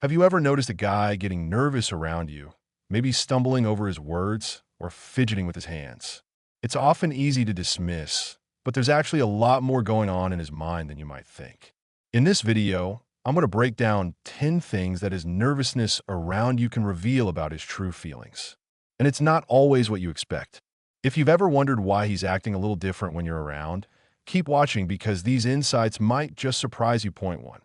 Have you ever noticed a guy getting nervous around you, maybe stumbling over his words or fidgeting with his hands? It's often easy to dismiss, but there's actually a lot more going on in his mind than you might think. In this video, I'm going to break down 10 things that his nervousness around you can reveal about his true feelings. And it's not always what you expect. If you've ever wondered why he's acting a little different when you're around, keep watching because these insights might just surprise you. Point one.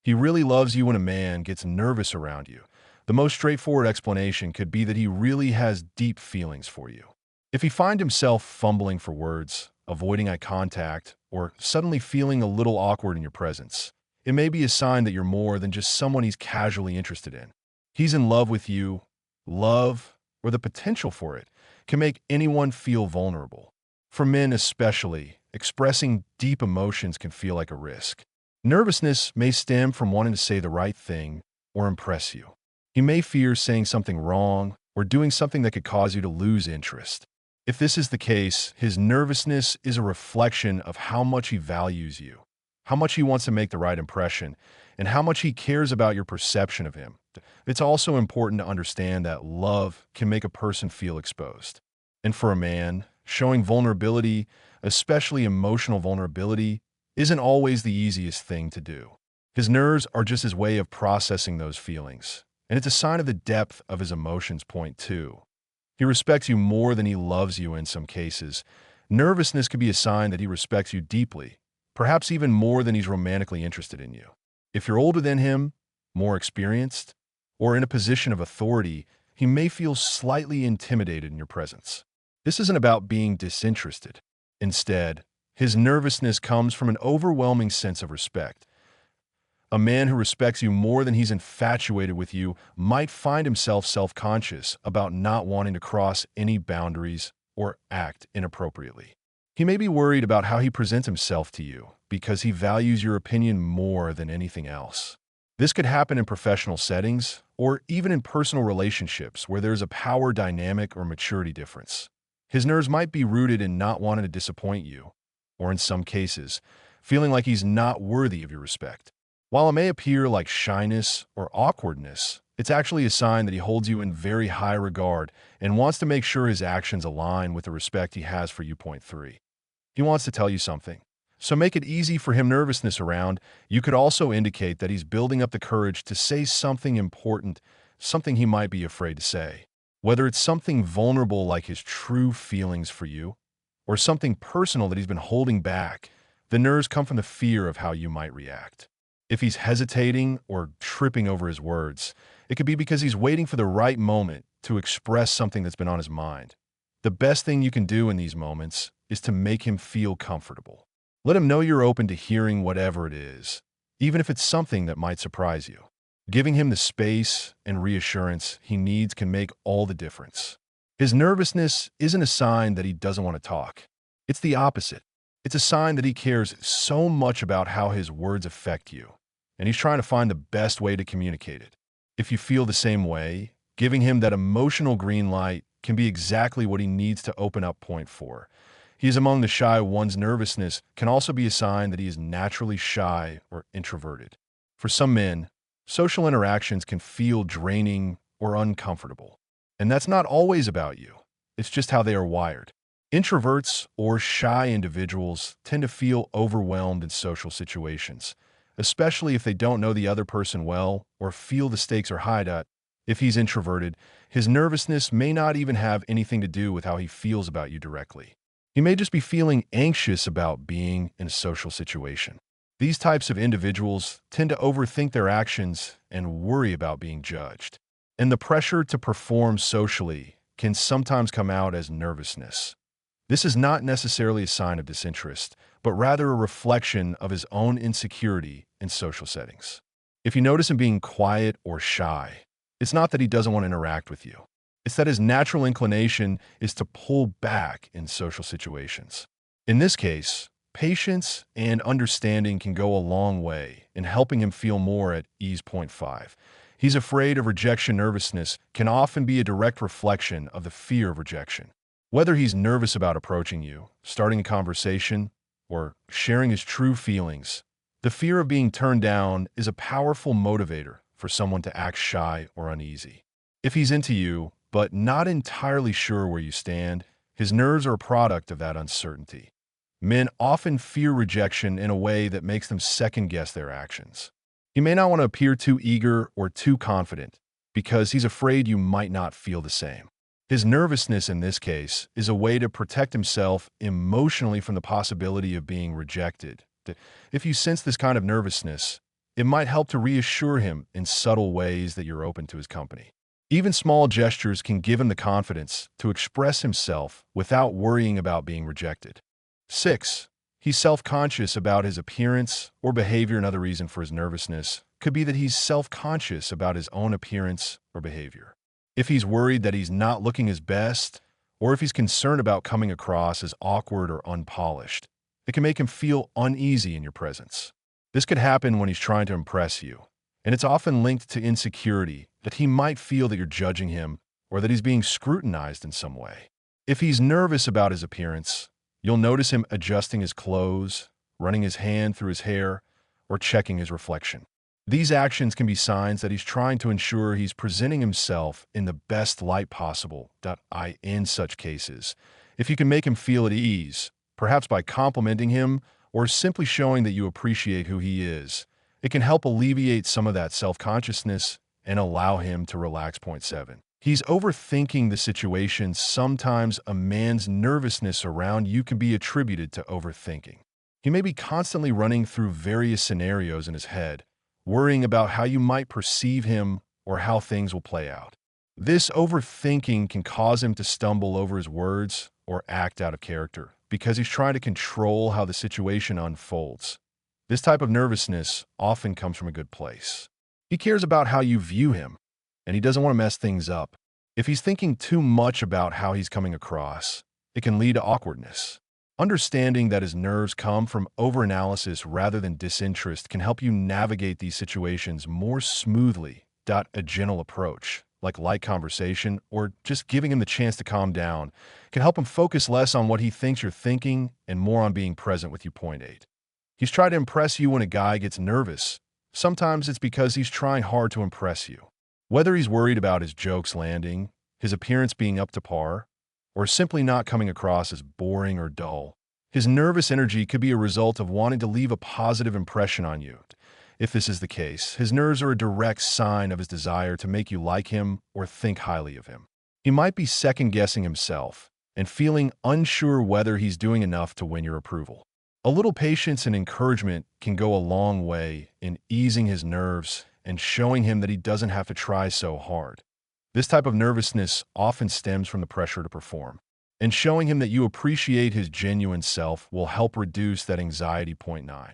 He really loves you when a man gets nervous around you. The most straightforward explanation could be that he really has deep feelings for you. If he finds himself fumbling for words, avoiding eye contact, or suddenly feeling a little awkward in your presence, it may be a sign that you're more than just someone he's casually interested in. He's in love with you. Love, or the potential for it, can make anyone feel vulnerable. For men especially, expressing deep emotions can feel like a risk. Nervousness may stem from wanting to say the right thing or impress you. He may fear saying something wrong or doing something that could cause you to lose interest. If this is the case, his nervousness is a reflection of how much he values you, how much he wants to make the right impression, and how much he cares about your perception of him. It's also important to understand that love can make a person feel exposed. And for a man, showing vulnerability, especially emotional vulnerability, isn't always the easiest thing to do. His nerves are just his way of processing those feelings, and it's a sign of the depth of his emotions. Point two. He respects you more than he loves you in some cases. Nervousness could be a sign that he respects you deeply, perhaps even more than he's romantically interested in you. If you're older than him, more experienced, or in a position of authority, he may feel slightly intimidated in your presence. This isn't about being disinterested. Instead, his nervousness comes from an overwhelming sense of respect. A man who respects you more than he's infatuated with you might find himself self-conscious about not wanting to cross any boundaries or act inappropriately. He may be worried about how he presents himself to you because he values your opinion more than anything else. This could happen in professional settings or even in personal relationships where there's a power dynamic or maturity difference. His nerves might be rooted in not wanting to disappoint you, or in some cases, feeling like he's not worthy of your respect. While it may appear like shyness or awkwardness, it's actually a sign that he holds you in very high regard and wants to make sure his actions align with the respect he has for you. Point three. He wants to tell you something. So make it easy for him. Nervousness around you could also indicate that he's building up the courage to say something important, something he might be afraid to say. Whether it's something vulnerable like his true feelings for you, or something personal that he's been holding back, the nerves come from the fear of how you might react. If he's hesitating or tripping over his words, it could be because he's waiting for the right moment to express something that's been on his mind. The best thing you can do in these moments is to make him feel comfortable. Let him know you're open to hearing whatever it is, even if it's something that might surprise you. Giving him the space and reassurance he needs can make all the difference. His nervousness isn't a sign that he doesn't want to talk. It's the opposite. It's a sign that he cares so much about how his words affect you, and he's trying to find the best way to communicate it. If you feel the same way, giving him that emotional green light can be exactly what he needs to open up. Point four. He is among the shy ones. Nervousness can also be a sign that he is naturally shy or introverted. For some men, social interactions can feel draining or uncomfortable. And that's not always about you. It's just how they are wired. Introverts or shy individuals tend to feel overwhelmed in social situations, especially if they don't know the other person well or feel the stakes are high. If he's introverted, his nervousness may not even have anything to do with how he feels about you directly. He may just be feeling anxious about being in a social situation. These types of individuals tend to overthink their actions and worry about being judged. And the pressure to perform socially can sometimes come out as nervousness. This is not necessarily a sign of disinterest, but rather a reflection of his own insecurity in social settings. If you notice him being quiet or shy, it's not that he doesn't want to interact with you. It's that his natural inclination is to pull back in social situations. In this case, patience and understanding can go a long way in helping him feel more at ease. Point five. He's afraid of rejection. Nervousness can often be a direct reflection of the fear of rejection. Whether he's nervous about approaching you, starting a conversation, or sharing his true feelings, the fear of being turned down is a powerful motivator for someone to act shy or uneasy. If he's into you, but not entirely sure where you stand, his nerves are a product of that uncertainty. Men often fear rejection in a way that makes them second-guess their actions. He may not want to appear too eager or too confident because he's afraid you might not feel the same. His nervousness in this case is a way to protect himself emotionally from the possibility of being rejected. If you sense this kind of nervousness, it might help to reassure him in subtle ways that you're open to his company. Even small gestures can give him the confidence to express himself without worrying about being rejected. 6. He's self-conscious about his appearance or behavior. Another reason for his nervousness could be that he's self-conscious about his own appearance or behavior. If he's worried that he's not looking his best, or if he's concerned about coming across as awkward or unpolished, it can make him feel uneasy in your presence. This could happen when he's trying to impress you, and it's often linked to insecurity that he might feel that you're judging him or that he's being scrutinized in some way. If he's nervous about his appearance, you'll notice him adjusting his clothes, running his hand through his hair, or checking his reflection. These actions can be signs that he's trying to ensure he's presenting himself in the best light possible. In such cases, if you can make him feel at ease, perhaps by complimenting him or simply showing that you appreciate who he is, it can help alleviate some of that self-consciousness and allow him to relax. Point 7. He's overthinking the situation. Sometimes a man's nervousness around you can be attributed to overthinking. He may be constantly running through various scenarios in his head, worrying about how you might perceive him or how things will play out. This overthinking can cause him to stumble over his words or act out of character because he's trying to control how the situation unfolds. This type of nervousness often comes from a good place. He cares about how you view him, and he doesn't want to mess things up. If he's thinking too much about how he's coming across, it can lead to awkwardness. Understanding that his nerves come from overanalysis rather than disinterest can help you navigate these situations more smoothly. A gentle approach, like light conversation or just giving him the chance to calm down, can help him focus less on what he thinks you're thinking and more on being present with you. Point 8. He's trying to impress you when a guy gets nervous. Sometimes it's because he's trying hard to impress you. Whether he's worried about his jokes landing, his appearance being up to par, or simply not coming across as boring or dull, his nervous energy could be a result of wanting to leave a positive impression on you. If this is the case, his nerves are a direct sign of his desire to make you like him or think highly of him. He might be second-guessing himself and feeling unsure whether he's doing enough to win your approval. A little patience and encouragement can go a long way in easing his nerves and showing him that he doesn't have to try so hard. This type of nervousness often stems from the pressure to perform, and showing him that you appreciate his genuine self will help reduce that anxiety. Point 9.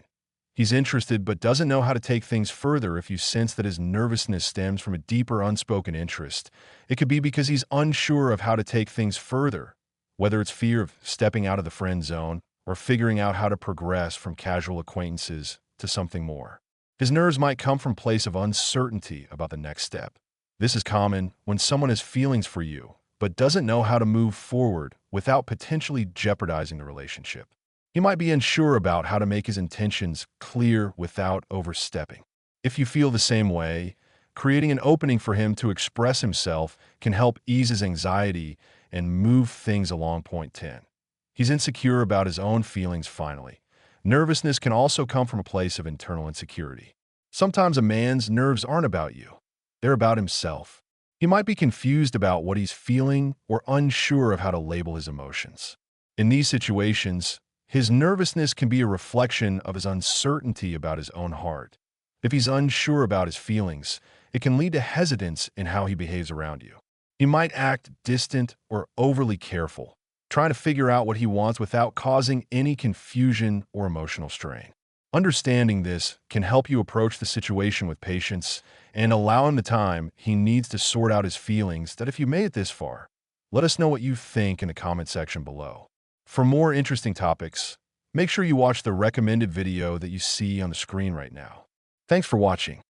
He's interested but doesn't know how to take things further. If you sense that his nervousness stems from a deeper unspoken interest, it could be because he's unsure of how to take things further, whether it's fear of stepping out of the friend zone or figuring out how to progress from casual acquaintances to something more. His nerves might come from a place of uncertainty about the next step. This is common when someone has feelings for you, but doesn't know how to move forward without potentially jeopardizing the relationship. He might be unsure about how to make his intentions clear without overstepping. If you feel the same way, creating an opening for him to express himself can help ease his anxiety and move things along. Point 10. He's insecure about his own feelings. Finally, nervousness can also come from a place of internal insecurity. Sometimes a man's nerves aren't about you. They're about himself. He might be confused about what he's feeling or unsure of how to label his emotions. In these situations, his nervousness can be a reflection of his uncertainty about his own heart. If he's unsure about his feelings, it can lead to hesitance in how he behaves around you. He might act distant or overly careful, trying to figure out what he wants without causing any confusion or emotional strain. Understanding this can help you approach the situation with patience and allow him the time he needs to sort out his feelings. If you made it this far, let us know what you think in the comment section below. For more interesting topics, make sure you watch the recommended video that you see on the screen right now. Thanks for watching.